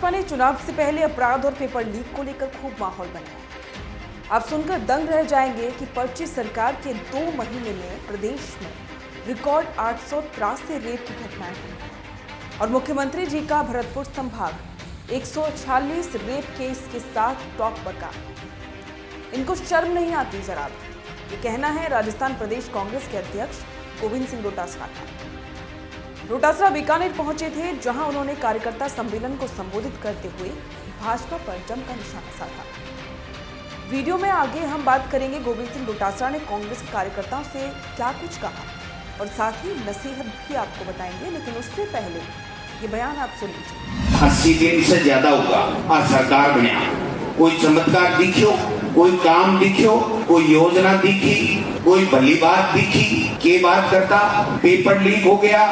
भाजपा ने चुनाव से पहले अपराध और पेपर लीक को लेकर खूब माहौल बनाया। आप सुनकर दंग रह जाएंगे कि पर्ची सरकार के 2 महीने में प्रदेश में रिकॉर्ड 883 रेप की घटनाएं हुई और मुख्यमंत्री जी का भरतपुर संभाग 146 रेप केस के साथ टॉप पर का। इनको शर्म नहीं आती जरा भी। ये कहना है राजस्थान प्रदेश कांग्रेस के अध्यक्ष गोविंद सिंह डोटासरा का। डोटासरा बीकानेर पहुंचे थे, जहां उन्होंने कार्यकर्ता सम्मेलन को संबोधित करते हुए भाजपा पर जमकर निशाना साधा। वीडियो में आगे हम बात करेंगे गोविंद सिंह डोटासरा ने कांग्रेस कार्यकर्ताओं से क्या कुछ कहा और साथ ही नसीहत भी आपको बताएंगे, लेकिन उससे पहले ये बयान आप सुन लीजिए। 80 दिन से ज्यादा होगा और सरकार बनिया, कोई चमत्कार दिखियो, कोई काम दिखियो, कोई योजना दिखी, कोई भली बात दिखी, के बात करता पेपर लीक हो गया,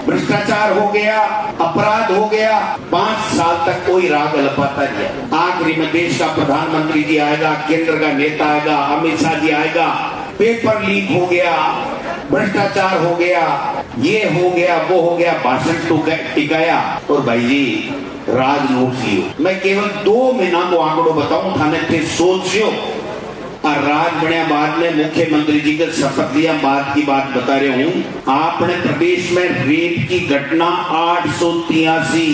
भ्रष्टाचार हो गया, अपराध हो गया। 5 साल तक कोई राग लपाता नहीं। आखिरी में देश का प्रधानमंत्री जी आएगा, केंद्र का नेता आएगा, अमित शाह जी आएगा, पेपर लीक हो गया, भ्रष्टाचार हो गया, ये हो गया, वो हो गया, भाषण टिकाया और भाई जी राज लूट लियो। मैं केवल 2 महीना को आंकड़ों बताऊं, थाने थे सोचियो और राज बढ़िया बाद में मुख्यमंत्री जी के शपथ लिया बाद की बात बता रहे हूं। आपने प्रदेश में रेप की घटना 883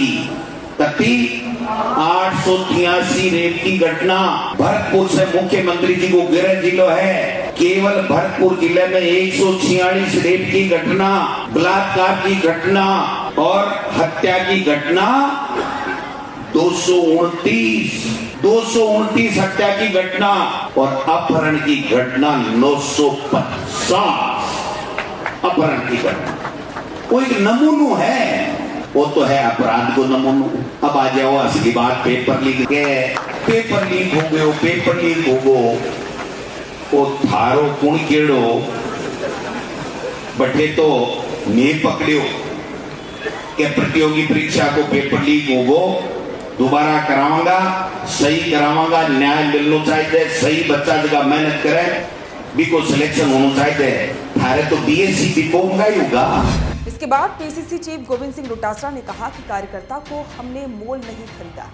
883 रेप की घटना। भरतपुर से मुख्यमंत्री जी को गृह जिला है, केवल भरतपुर जिले में 146 रेप की घटना, बलात्कार की घटना और हत्या की घटना 229 हत्या की घटना और अपहरण की घटना 950 अपहरण की घटना। वो एक नमूनो है, वो तो है अपराध को नमूनो। अब आ जाओ असली बात, पेपर लीक हो गयो, पेपर लीक हो गो वो थारो कुण केड़ो बटे तो ने पकड़ियो के प्रतियोगी परीक्षा को पेपर लीक हो गो, दोबारा कराऊंगा, सही कराऊंगा, न्याय मिलना चाहिए, सही बच्चा जगह मेहनत करे भी को सिलेक्शन होना चाहिए। थारे तो बीएससी बीकॉम का ही होगा। इसके बाद पीसीसी चीफ गोविंद सिंह डोटासरा ने कहा कि कार्यकर्ता को हमने मोल नहीं खरीदा,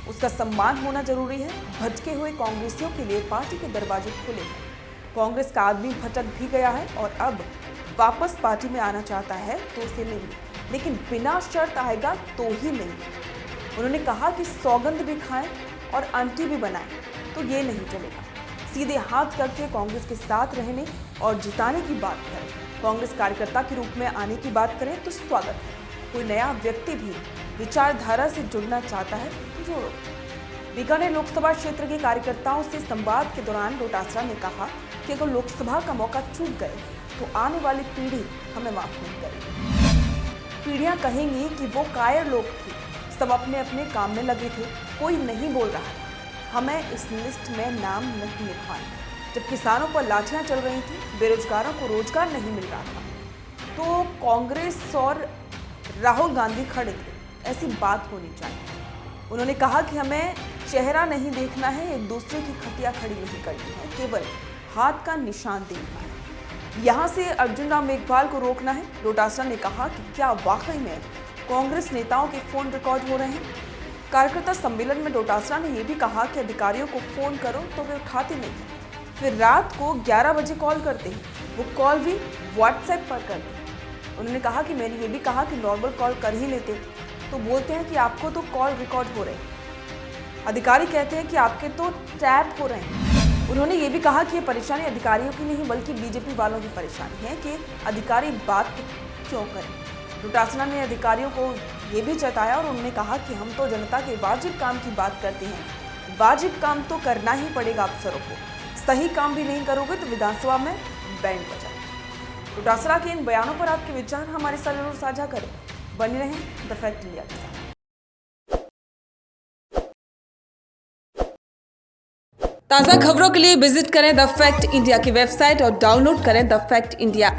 उसका सम्मान होना जरूरी है। भटके हुए कांग्रेसियों के लिए पार्टी के दरवाजे खुले हैं। कांग्रेस का आदमी भटक भी गया है और अब वापस पार्टी में आना चाहता है तो उसे लेंगे, लेकिन बिना शर्त आएगा तो ही लेंगे। उन्होंने कहा कि सौगंध भी खाएं और आंटी भी बनाएं तो ये नहीं चलेगा। सीधे हाथ करके कांग्रेस के साथ रहने और जिताने की बात करें, कांग्रेस कार्यकर्ता के रूप में आने की बात करें तो स्वागत है। कोई नया व्यक्ति भी विचारधारा से जुड़ना चाहता है तो जोड़ो। बीकानेर लोकसभा क्षेत्र के कार्यकर्ताओं से संवाद के दौरान डोटासरा ने कहा कि अगर लोकसभा का मौका चूक गए तो आने वाली पीढ़ी हमें माफ नहीं करेगी। पीढ़ियां कहेंगी कि वो कायर लोग थे, सब अपने अपने काम में लगे थे, कोई नहीं बोल रहा, हमें इस लिस्ट में नाम नहीं लिखवाएं। जब किसानों पर लाठियां चल रही थी, बेरोजगारों को रोजगार नहीं मिल रहा था, तो कांग्रेस और राहुल गांधी खड़े थे। ऐसी बात होनी चाहिए। उन्होंने कहा कि हमें चेहरा नहीं देखना है, एक दूसरे की खटिया खड़ी नहीं करनी है, केवल हाथ का निशान देखना है। यहाँ से अर्जुन राम मेघवाल को रोकना है। डोटासरा ने कहा कि क्या वाकई में कांग्रेस नेताओं के फोन रिकॉर्ड हो रहे हैं। कार्यकर्ता सम्मेलन में डोटासरा ने यह भी कहा कि अधिकारियों को फोन करो तो वे उठाते नहीं, फिर रात को 11 बजे कॉल करते हैं, वो कॉल भी व्हाट्सएप पर करते हैं। उन्होंने कहा कि मैंने ये भी कहा कि नॉर्मल कॉल कर ही लेते तो बोलते हैं कि आपको तो कॉल रिकॉर्ड हो रहे हैं। अधिकारी कहते हैं कि आपके तो टैप हो रहे हैं। उन्होंने ये भी कहा कि ये परेशानी अधिकारियों की नहीं बल्कि बीजेपी वालों की परेशानी है कि अधिकारी बात क्यों करें। डोटासरा ने अधिकारियों को ये भी जताया और उन्होंने कहा कि हम तो जनता के वाजिब काम की बात करते हैं, वाजिब काम तो करना ही पड़ेगा अफसरों को, सही काम भी नहीं करोगे तो विधानसभा में बैंड बजाएंगे। डोटासरा के इन बयानों पर आपके विचार हमारे साथ जरूर साझा करें। बने रहें द फैक्ट इंडिया के साथ। ताज़ा खबरों के लिए विजिट करें द फैक्ट इंडिया की वेबसाइट और डाउनलोड करें द फैक्ट इंडिया ऐप।